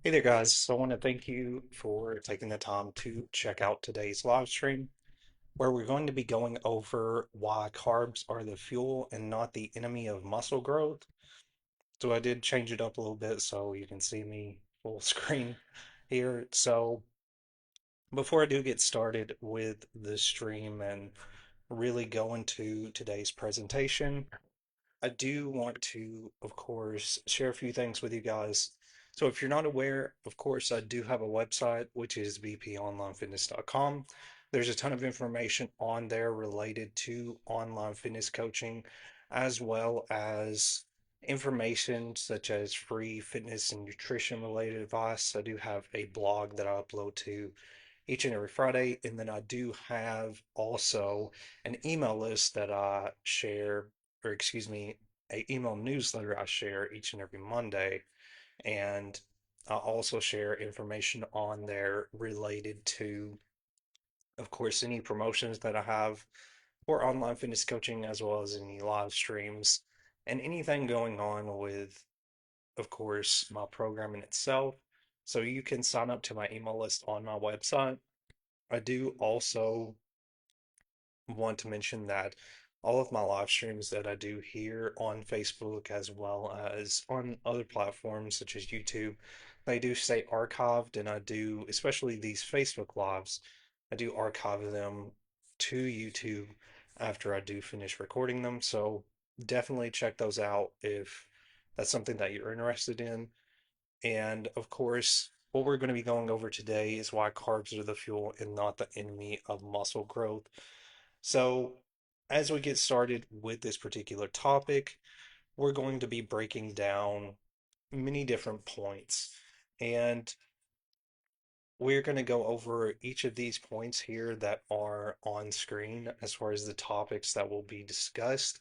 Hey there, guys. So I want to thank you for taking the time to check out today's live stream, where we're going to be going over why carbs are the fuel and not the enemy of muscle growth. So I did change it up a little bit so you can see me full screen here. So before I do get started with the stream and really go into today's presentation, I do want to, of course, share a few things with you guys. So, if you're not aware, of course, I do have a website, which is bponlinefitness.com. There's a ton of information on there related to online fitness coaching, as well as information such as free fitness and nutrition related advice. I do have a blog that I upload to each and every Friday. And then I do have also an email list that I share, or excuse me, a email newsletter I share each and every Monday. And I also share information on there related to, of course, any promotions that I have for online fitness coaching, as well as any live streams and anything going on with, of course, my program in itself. So you can sign up to my email list on my website. I do also want to mention that all of my live streams that I do here on Facebook as well as on other platforms such as YouTube, they do stay archived, and I do, especially these Facebook lives, I do archive them to YouTube after I do finish recording them. So definitely check those out if that's something that you're interested in. And of course, what we're going to be going over today is why carbs are the fuel and not the enemy of muscle growth. So, as we get started with this particular topic, we're going to be breaking down many different points. And we're going to go over each of these points here that are on screen as far as the topics that will be discussed.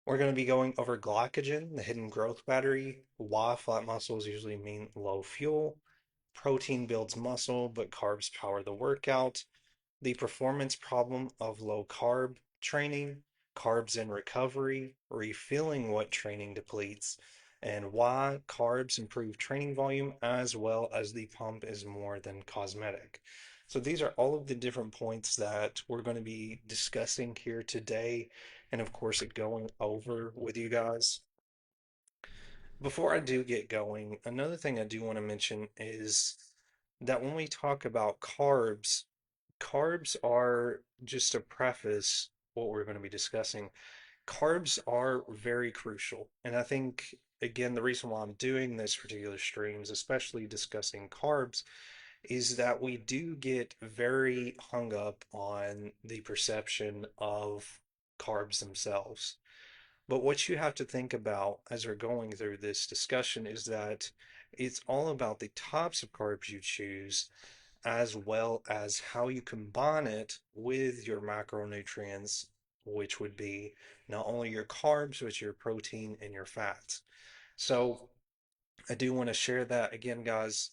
We're going to be going over glycogen, the hidden growth battery, why flat muscles usually mean low fuel, protein builds muscle, but carbs power the workout, the performance problem of low carb training, carbs in recovery, refueling what training depletes, and why carbs improve training volume as well as the pump is more than cosmetic. So, these are all of the different points that we're going to be discussing here today, and of course, going over with you guys. Before I do get going, another thing I do want to mention is that when we talk about carbs, carbs are, just to preface what we're going to be discussing, carbs are very crucial. And I think, again, the reason why I'm doing this particular streams, especially discussing carbs, is that we do get very hung up on the perception of carbs themselves. But what you have to think about as we're going through this discussion is that it's all about the types of carbs you choose, as well as how you combine it with your macronutrients, which would be not only your carbs, but your protein and your fats. So I do want to share that again, guys,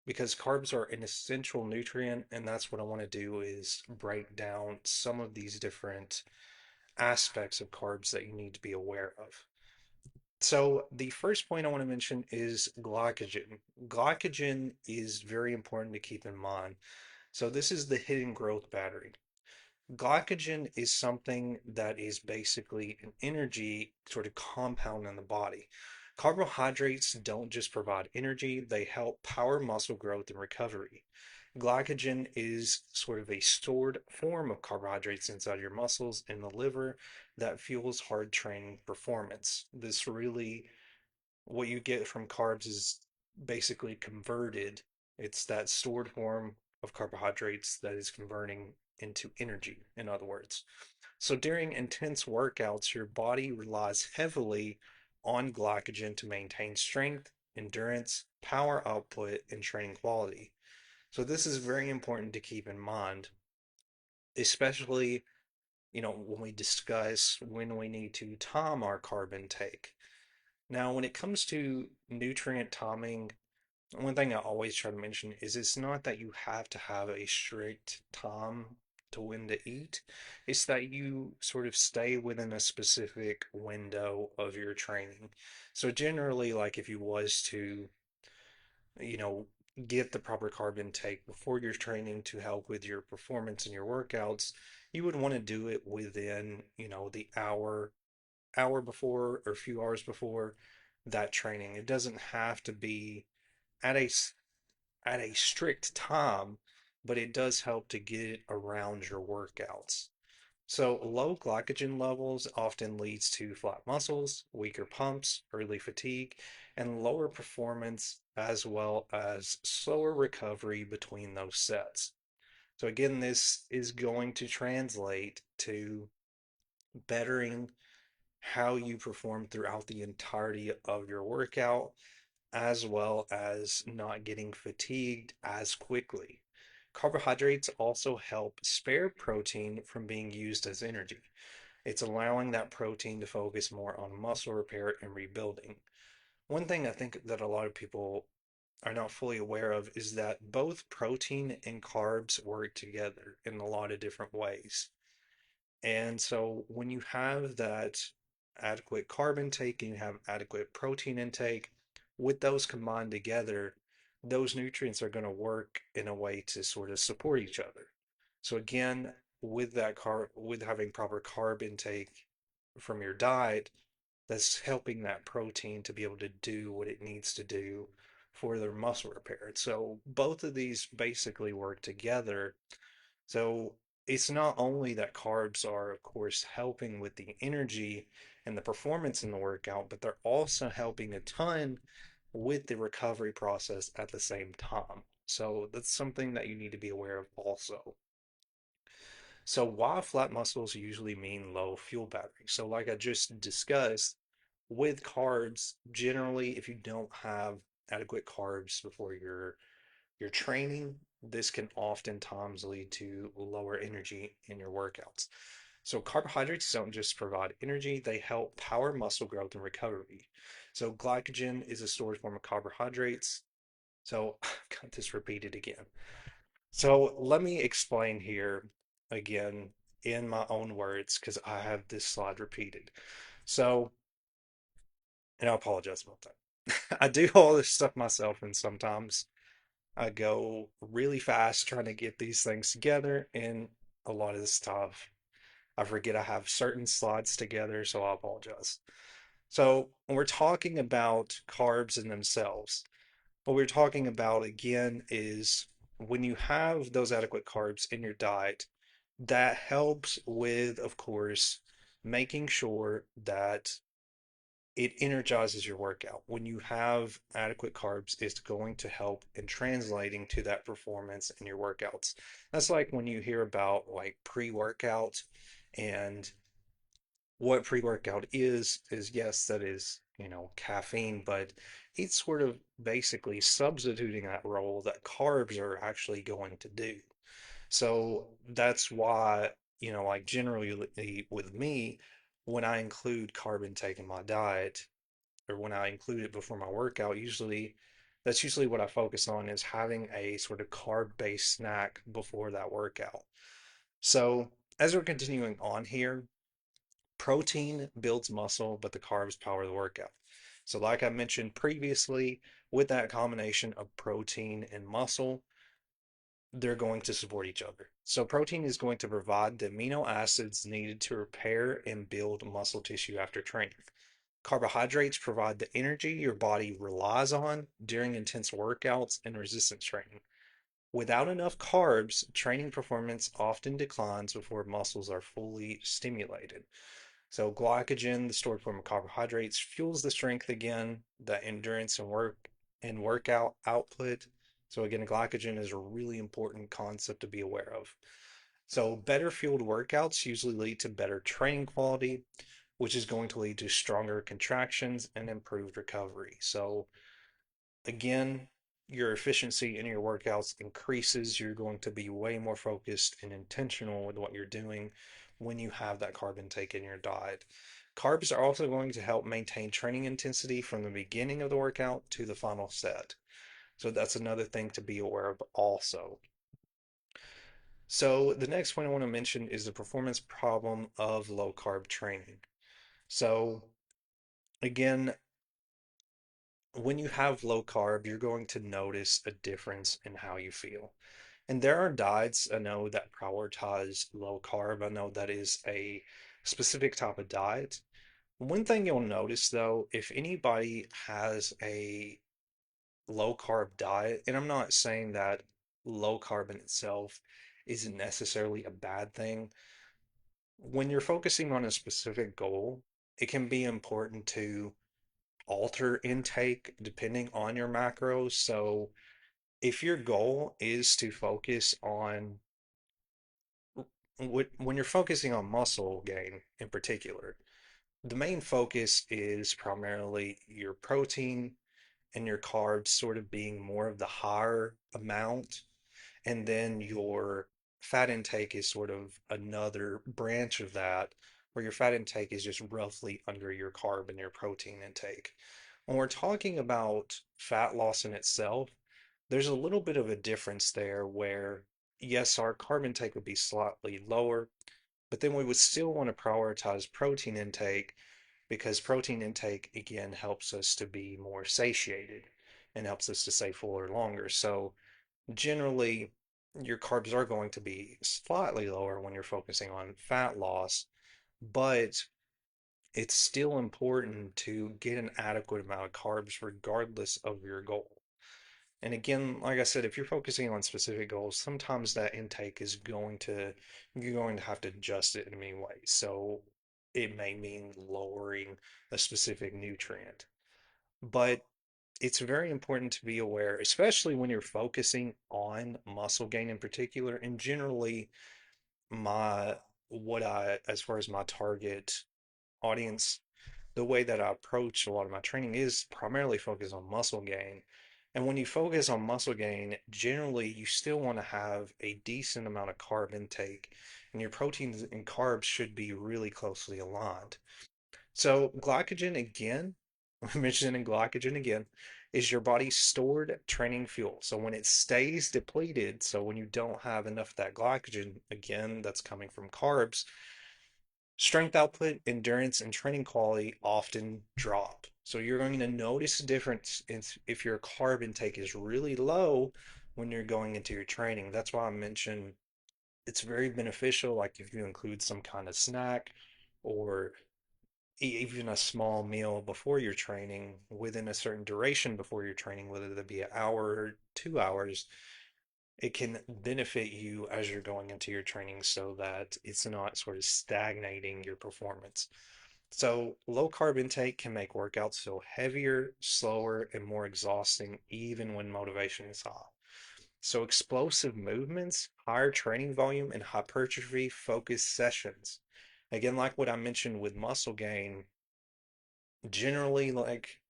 because carbs are an essential nutrient, and that's what I want to do is break down some of these different aspects of carbs that you need to be aware of. So the first point I want to mention is glycogen. Glycogen is very important to keep in mind. So this is the hidden growth battery. Glycogen is something that is basically an energy sort of compound in the body. Carbohydrates don't just provide energy, they help power muscle growth and recovery. Glycogen is sort of a stored form of carbohydrates inside your muscles in the liver that fuels hard training performance. This really, what you get from carbs is basically converted. It's that stored form of carbohydrates that is converting into energy, in other words. So during intense workouts, your body relies heavily on glycogen to maintain strength, endurance, power output, and training quality. So this is very important to keep in mind, especially, when we discuss when we need to time our carb intake. Now, when it comes to nutrient timing, one thing I always try to mention is it's not that you have to have a strict time to when to eat. It's that you sort of stay within a specific window of your training. So generally, like if you was to you know, get the proper carb intake before your training to help with your performance and your workouts, you would want to do it within, the hour before or a few hours before that training. It doesn't have to be at at a strict time, but it does help to get it around your workouts. So low glycogen levels often leads to flat muscles, weaker pumps, early fatigue, and lower performance as well as slower recovery between those sets. So again, this is going to translate to bettering how you perform throughout the entirety of your workout, as well as not getting fatigued as quickly. Carbohydrates also help spare protein from being used as energy. It's allowing that protein to focus more on muscle repair and rebuilding. One thing I think that a lot of people are not fully aware of is that both protein and carbs work together in a lot of different ways. And so when you have that adequate carb intake and you have adequate protein intake, with those combined together, those nutrients are going to work in a way to sort of support each other. So again, with having proper carb intake from your diet, that's helping that protein to be able to do what it needs to do for their muscle repair. So both of these basically work together, so it's not only that carbs are, of course, helping with the energy and the performance in the workout, but they're also helping a ton with the recovery process at the same time. So that's something that you need to be aware of also. So why flat muscles usually mean low fuel battery. So like I just discussed, with carbs, generally, if you don't have adequate carbs before your training, this can oftentimes lead to lower energy in your workouts. So, carbohydrates don't just provide energy, they help power muscle growth and recovery. So, glycogen is a stored form of carbohydrates. So, I've got this repeated again. So, let me explain here again in my own words because I have this slide repeated. So, and I apologize about that. I do all this stuff myself, and sometimes I go really fast trying to get these things together, and a lot of the stuff I forget I have certain slides together, so I apologize. So, when we're talking about carbs in themselves, what we're talking about again is when you have those adequate carbs in your diet, that helps with, of course, making sure that it energizes your workout. When you have adequate carbs, it's going to help in translating to that performance in your workouts. That's like when you hear about like pre-workout, and what pre-workout is yes, that is, caffeine, but it's sort of basically substituting that role that carbs are actually going to do. So that's why, like generally with me, when I include carb intake in my diet, or when I include it before my workout, that's usually what I focus on, is having a sort of carb-based snack before that workout. So as we're continuing on here, protein builds muscle, but the carbs power the workout. So like I mentioned previously, with that combination of protein and muscle, they're going to support each other. So protein is going to provide the amino acids needed to repair and build muscle tissue after training. Carbohydrates provide the energy your body relies on during intense workouts and resistance training. Without enough carbs, training performance often declines before muscles are fully stimulated. So, glycogen, the stored form of carbohydrates, fuels the strength again, the endurance and workout output. So, again, glycogen is a really important concept to be aware of. So, better fueled workouts usually lead to better training quality, which is going to lead to stronger contractions and improved recovery. So, again, your efficiency in your workouts increases. You're going to be way more focused and intentional with what you're doing when you have that carb intake in your diet. Carbs are also going to help maintain training intensity from the beginning of the workout to the final set. So that's another thing to be aware of also. So the next point I want to mention is the performance problem of low carb training. So again, when you have low carb, you're going to notice a difference in how you feel. And there are diets I know that prioritize low carb. I know that is a specific type of diet. One thing you'll notice though, if anybody has a low carb diet, and I'm not saying that low carb in itself isn't necessarily a bad thing, when you're focusing on a specific goal, it can be important to alter intake depending on your macros. So if your goal is to focus on when you're focusing on muscle gain in particular, the main focus is primarily your protein and your carbs sort of being more of the higher amount, and then your fat intake is sort of another branch of that, where your fat intake is just roughly under your carb and your protein intake. When we're talking about fat loss in itself, there's a little bit of a difference there where, yes, our carb intake would be slightly lower, but then we would still want to prioritize protein intake because protein intake, again, helps us to be more satiated and helps us to stay fuller longer. So generally, your carbs are going to be slightly lower when you're focusing on fat loss, but it's still important to get an adequate amount of carbs regardless of your goal. And again, like I said, if you're focusing on specific goals, sometimes that intake is you're going to have to adjust it in many ways. So it may mean lowering a specific nutrient. But it's very important to be aware, especially when you're focusing on muscle gain in particular. And generally, my as far as my target audience, the way that I approach a lot of my training is primarily focused on muscle gain. And when you focus on muscle gain, generally you still want to have a decent amount of carb intake, and your proteins and carbs should be really closely aligned. So, glycogen, again, mentioning glycogen again, is your body's stored training fuel. So, when it stays depleted, so when you don't have enough of that glycogen, again, that's coming from carbs, strength output, endurance, and training quality often drop. So you're going to notice a difference if your carb intake is really low when you're going into your training. That's why I mentioned it's very beneficial, like if you include some kind of snack or even a small meal before your training within a certain duration before your training, whether that be an hour or 2 hours, it can benefit you as you're going into your training so that it's not sort of stagnating your performance. So, low carb intake can make workouts feel heavier, slower, and more exhausting, even when motivation is high. So, explosive movements, higher training volume, and hypertrophy focused sessions. Again, like what I mentioned with muscle gain, generally, like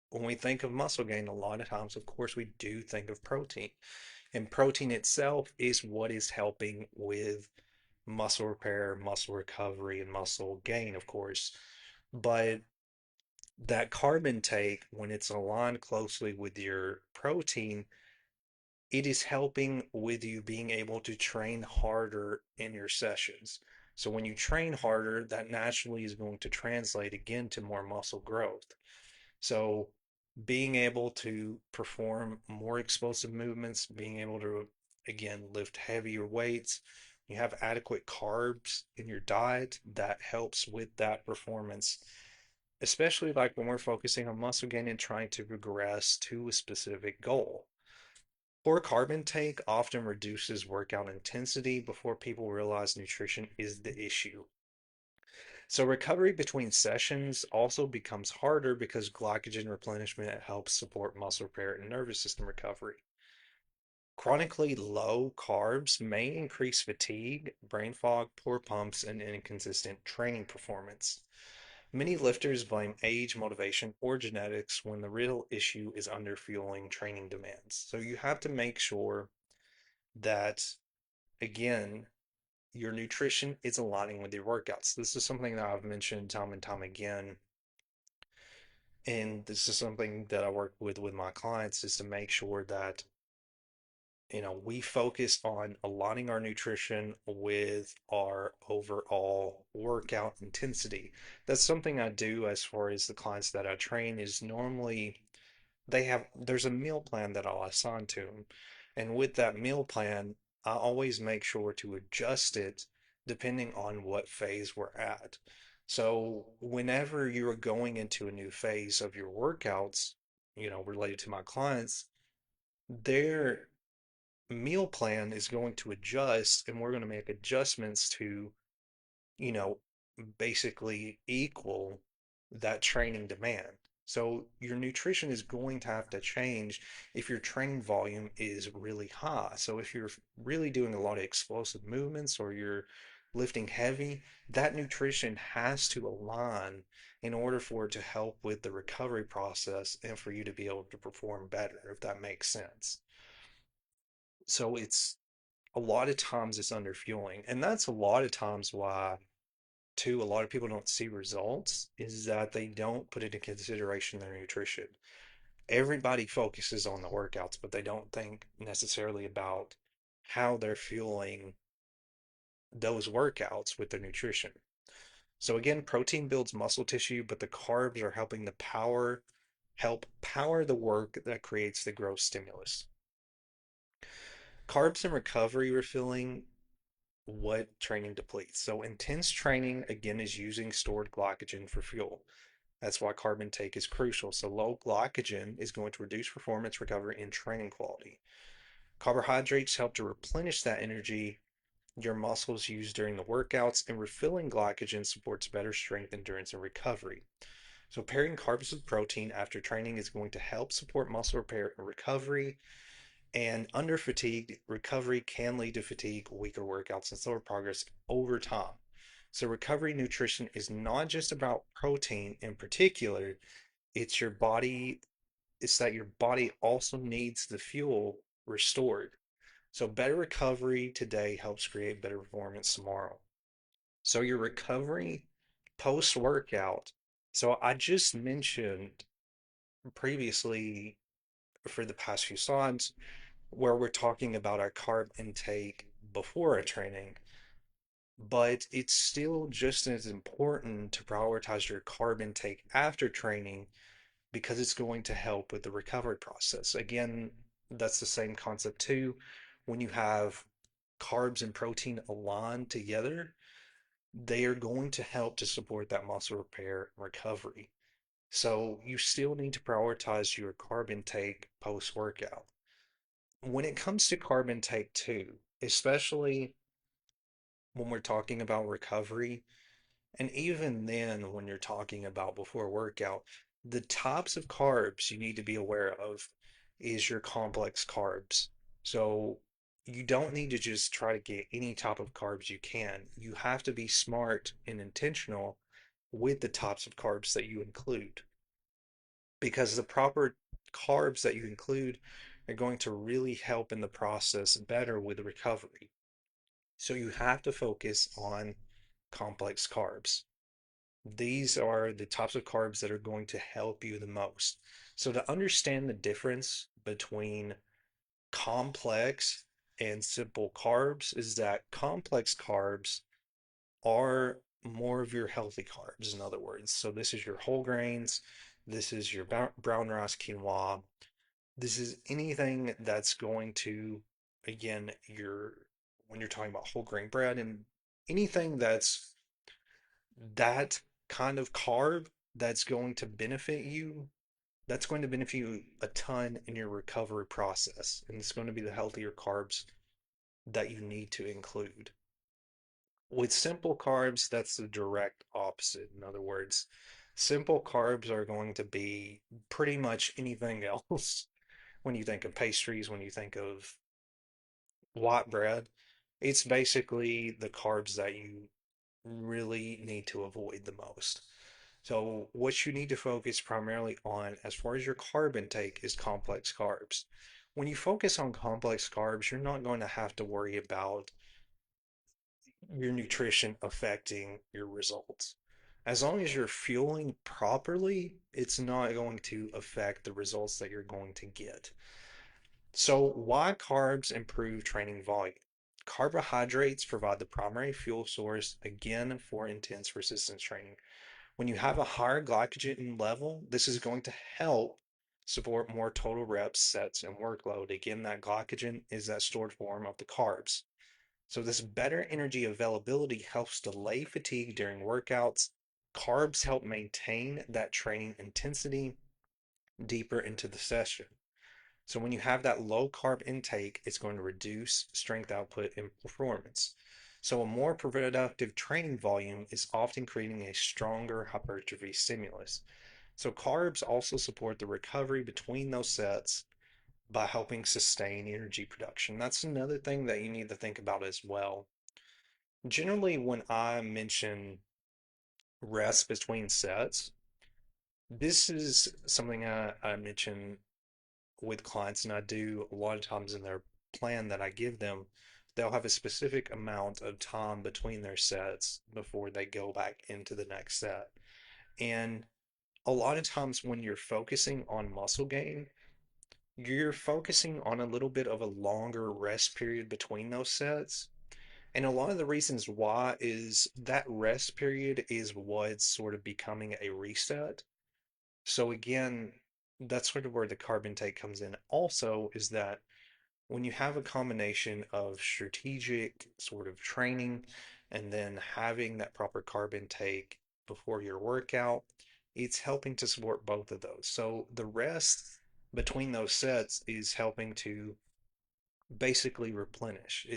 when we think of muscle gain, a lot of times, of course, we do think of protein. And protein itself is what is helping with muscle repair, muscle recovery, and muscle gain, of course. But that carb intake, when it's aligned closely with your protein, it is helping with you being able to train harder in your sessions. So when you train harder, that naturally is going to translate again to more muscle growth. So being able to perform more explosive movements, being able to, again, lift heavier weights, you have adequate carbs in your diet that helps with that performance, especially like when we're focusing on muscle gain and trying to progress to a specific goal. Poor carb intake often reduces workout intensity before people realize nutrition is the issue. So recovery between sessions also becomes harder because glycogen replenishment helps support muscle repair and nervous system recovery. Chronically low carbs may increase fatigue, brain fog, poor pumps, and inconsistent training performance. Many lifters blame age, motivation, or genetics when the real issue is underfueling training demands. So you have to make sure that, again, your nutrition is aligning with your workouts. This is something that I've mentioned time and time again. And this is something that I work with my clients is to make sure that we focus on aligning our nutrition with our overall workout intensity. That's something I do as far as the clients that I train is normally there's a meal plan that I'll assign to them. And with that meal plan, I always make sure to adjust it depending on what phase we're at. So whenever you're going into a new phase of your workouts, related to my clients, their meal plan is going to adjust and we're going to make adjustments to you know, basically equal that training demand. So your nutrition is going to have to change if your training volume is really high. So if you're really doing a lot of explosive movements or you're lifting heavy, that nutrition has to align in order for it to help with the recovery process and for you to be able to perform better, if that makes sense. So it's a lot of times it's under fueling, and that's a lot of times why too, a lot of people don't see results is that they don't put into consideration their nutrition. Everybody focuses on the workouts, but they don't think necessarily about how they're fueling those workouts with their nutrition. So again, protein builds muscle tissue, but the carbs are helping help power the work that creates the growth stimulus. Carbs and recovery refilling what training depletes. So intense training again is using stored glycogen for fuel. That's why carb intake is crucial. So low glycogen is going to reduce performance, recovery, and training quality. Carbohydrates help to replenish that energy your muscles use during the workouts, and refilling glycogen supports better strength, endurance, and recovery. So pairing carbs with protein after training is going to help support muscle repair and recovery. And under fatigued, recovery can lead to fatigue, weaker workouts, and slower progress over time. So recovery nutrition is not just about protein in particular, it's your body, it's that your body also needs the fuel restored. So better recovery today helps create better performance tomorrow. So your recovery post workout. So I just mentioned previously for the past few slides where we're talking about our carb intake before a training, but it's still just as important to prioritize your carb intake after training because it's going to help with the recovery process. Again, that's the same concept too. When you have carbs and protein aligned together, they are going to help to support that muscle repair and recovery. So you still need to prioritize your carb intake post workout. When it comes to carb intake too, especially when we're talking about recovery, and even then, when you're talking about before workout, the types of carbs you need to be aware of is your complex carbs. So you don't need to just try to get any type of carbs you can. You have to be smart and intentional with the types of carbs that you include because the proper carbs that you include are going to really help in the process better with the recovery. So you have to focus on complex carbs. These are the types of carbs that are going to help you the most. So, to understand the difference between complex and simple carbs, is that complex carbs are more of your healthy carbs, in other words. So, this is your whole grains, this is your brown rice, quinoa, this is anything that's going to, again, when you're talking about whole grain bread and anything that kind of carb that's going to benefit you a ton in your recovery process. And it's going to be the healthier carbs that you need to include. With simple carbs, that's the direct opposite. In other words, simple carbs are going to be pretty much anything else. When you think of pastries, when you think of white bread, it's basically the carbs that you really need to avoid the most. So, what you need to focus primarily on as far as your carb intake is complex carbs. When you focus on complex carbs, you're not going to have to worry about your nutrition affecting your results. As long as you're fueling properly, it's not going to affect the results that you're going to get. So, why carbs improve training volume? Carbohydrates provide the primary fuel source again for intense resistance training. When you have a higher glycogen level, this is going to help support more total reps, sets, and workload. Again, that glycogen is that stored form of the carbs. So, this better energy availability helps delay fatigue during workouts. Carbs help maintain that training intensity deeper into the session. So, when you have that low carb intake, it's going to reduce strength output and performance. So, a more productive training volume is often creating a stronger hypertrophy stimulus. So, carbs also support the recovery between those sets by helping sustain energy production. That's another thing that you need to think about as well. Generally, when I mention rest between sets, this is something I mention with clients, and I do a lot of times in their plan that I give them. They'll have a specific amount of time between their sets before they go back into the next set. And a lot of times when you're focusing on muscle gain, you're focusing on a little bit of a longer rest period between those sets. And a lot of the reasons why is that rest period is what's sort of becoming a reset. So again, that's sort of where the carb intake comes in. Also, is that when you have a combination of strategic sort of training and then having that proper carb intake before your workout, it's helping to support both of those. So the rest between those sets is helping to basically replenish.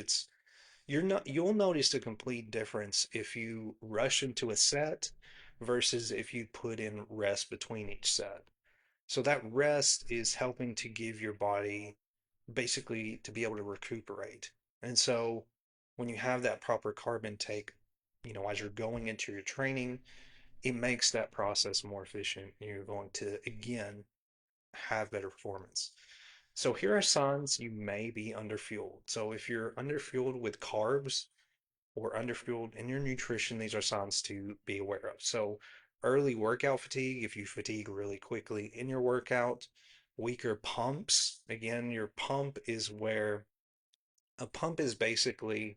You'll notice a complete difference if you rush into a set versus if you put in rest between each set. So that rest is helping to give your body basically to be able to recuperate. And so when you have that proper carb intake, as you're going into your training, it makes that process more efficient. You're going to, again, have better performance. So here are signs you may be underfueled. So if you're underfueled with carbs or underfueled in your nutrition, these are signs to be aware of. So early workout fatigue, if you fatigue really quickly in your workout, weaker pumps. Again, your pump is where a pump is basically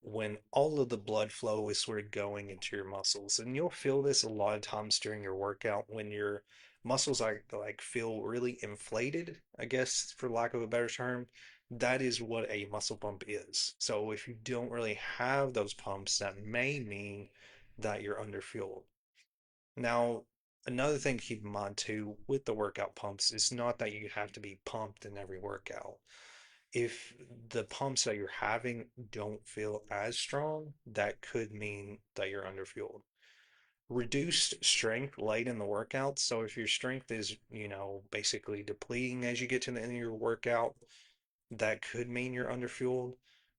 when all of the blood flow is sort of going into your muscles. And you'll feel this a lot of times during your workout when your muscles like feel really inflated, I guess for lack of a better term. That is what a muscle pump is. So if you don't really have those pumps, that may mean that you're underfueled. Now, another thing to keep in mind too with the workout pumps is not that you have to be pumped in every workout. If the pumps that you're having don't feel as strong, that could mean that you're underfueled. Reduced strength late in the workout. So if your strength is, basically depleting as you get to the end of your workout, that could mean you're underfueled.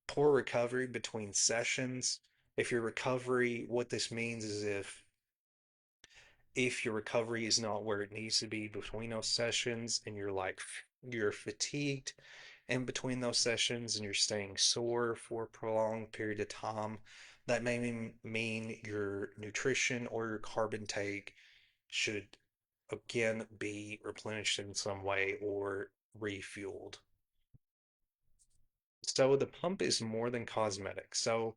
Poor recovery between sessions. If your recovery, what this means is if your recovery is not where it needs to be between those sessions and you're fatigued in between those sessions and you're staying sore for a prolonged period of time, that may mean your nutrition or your carb intake should again be replenished in some way or refueled. So the pump is more than cosmetic. So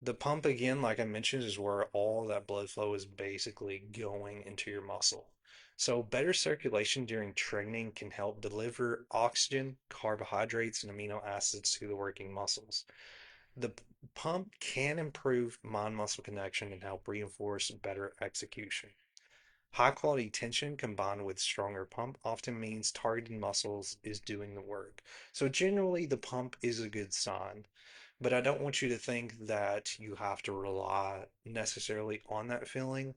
the pump, again, like I mentioned, is where all that blood flow is basically going into your muscle. So, better circulation during training can help deliver oxygen, carbohydrates, and amino acids to the working muscles. The pump can improve mind muscle connection and help reinforce better execution. High quality tension combined with stronger pump often means targeting muscles is doing the work. So, generally, the pump is a good sign. But I don't want you to think that you have to rely necessarily on that feeling.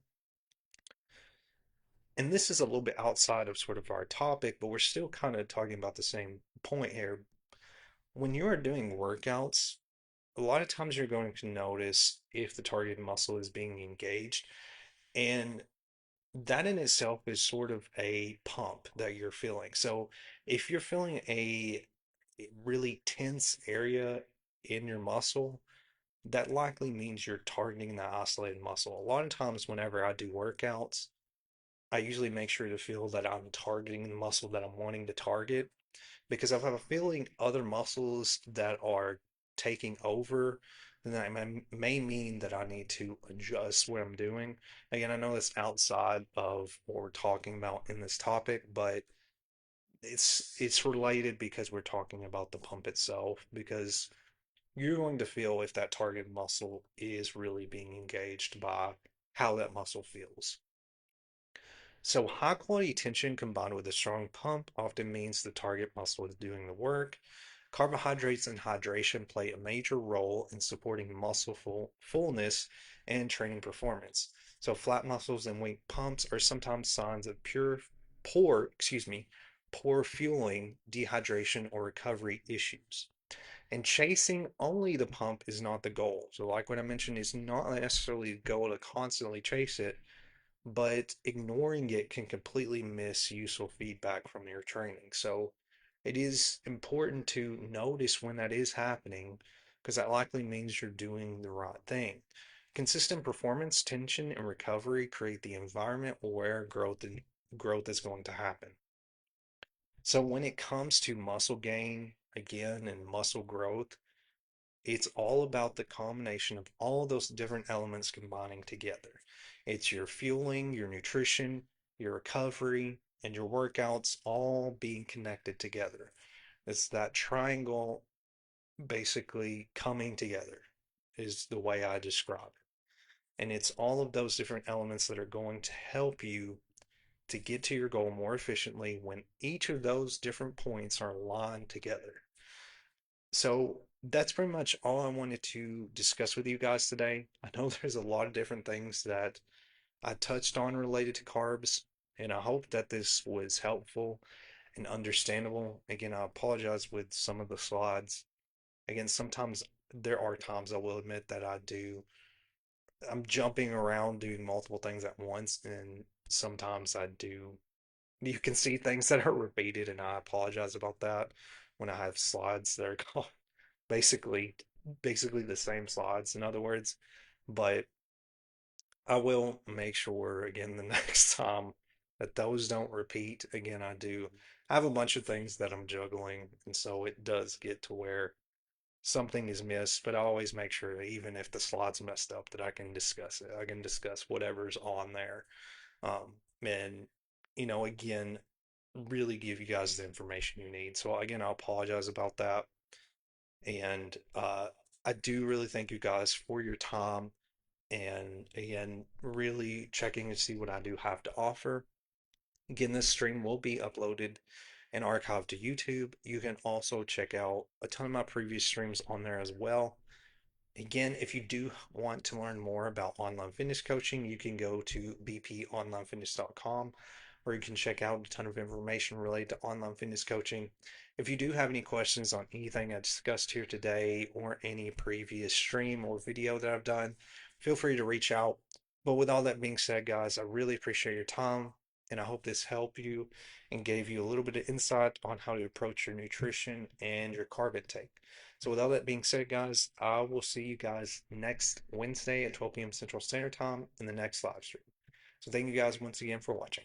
And this is a little bit outside of sort of our topic, but we're still kind of talking about the same point here. When you are doing workouts, a lot of times you're going to notice if the target muscle is being engaged. And that in itself is sort of a pump that you're feeling. So if you're feeling a really tense area in your muscle, that likely means you're targeting that isolated muscle. A lot of times, whenever I do workouts, I usually make sure to feel that I'm targeting the muscle that I'm wanting to target because if I'm feeling other muscles that are taking over, then that may mean that I need to adjust what I'm doing. Again, I know that's outside of what we're talking about in this topic, but it's related because we're talking about the pump itself, because you're going to feel if that target muscle is really being engaged by how that muscle feels. So, high quality tension combined with a strong pump often means the target muscle is doing the work. Carbohydrates and hydration play a major role in supporting muscle fullness and training performance. So, flat muscles and weak pumps are sometimes signs of poor fueling, dehydration, or recovery issues. And chasing only the pump is not the goal. So, like what I mentioned, is not necessarily the goal to constantly chase it, but ignoring it can completely miss useful feedback from your training. So it is important to notice when that is happening because that likely means you're doing the right thing. Consistent performance, tension, and recovery create the environment where growth is going to happen. So when it comes to muscle gain, again, and muscle growth, it's all about the combination of all those different elements combining together. It's your fueling, your nutrition, your recovery, and your workouts all being connected together. It's that triangle basically coming together, is the way I describe it. And it's all of those different elements that are going to help you to get to your goal more efficiently when each of those different points are aligned together. So that's pretty much all I wanted to discuss with you guys today. I know there's a lot of different things that I touched on related to carbs, and I hope that this was helpful and understandable. Again, I apologize with some of the slides. Again, sometimes there are times I will admit that I'm jumping around doing multiple things at once, and sometimes you can see things that are repeated, and I apologize about that when I have slides that are basically basically the same slides, in other words. But I will make sure again the next time that those don't repeat. Again, I have a bunch of things that I'm juggling, and so it does get to where something is missed, but I always make sure that even if the slide's messed up that I can discuss it. I can discuss whatever's on there. And again, really give you guys the information you need. So again, I apologize about that. And I do really thank you guys for your time and again, really checking to see what I do have to offer. Again, this stream will be uploaded and archived to YouTube. You can also check out a ton of my previous streams on there as well. Again, if you do want to learn more about online fitness coaching, you can go to bponlinefitness.com where you can check out a ton of information related to online fitness coaching. If you do have any questions on anything I discussed here today or any previous stream or video that I've done, feel free to reach out. But with all that being said, guys, I really appreciate your time and I hope this helped you and gave you a little bit of insight on how to approach your nutrition and your carb intake. So with all that being said, guys, I will see you guys next Wednesday at 12 p.m. Central Standard Time in the next live stream. So thank you guys once again for watching.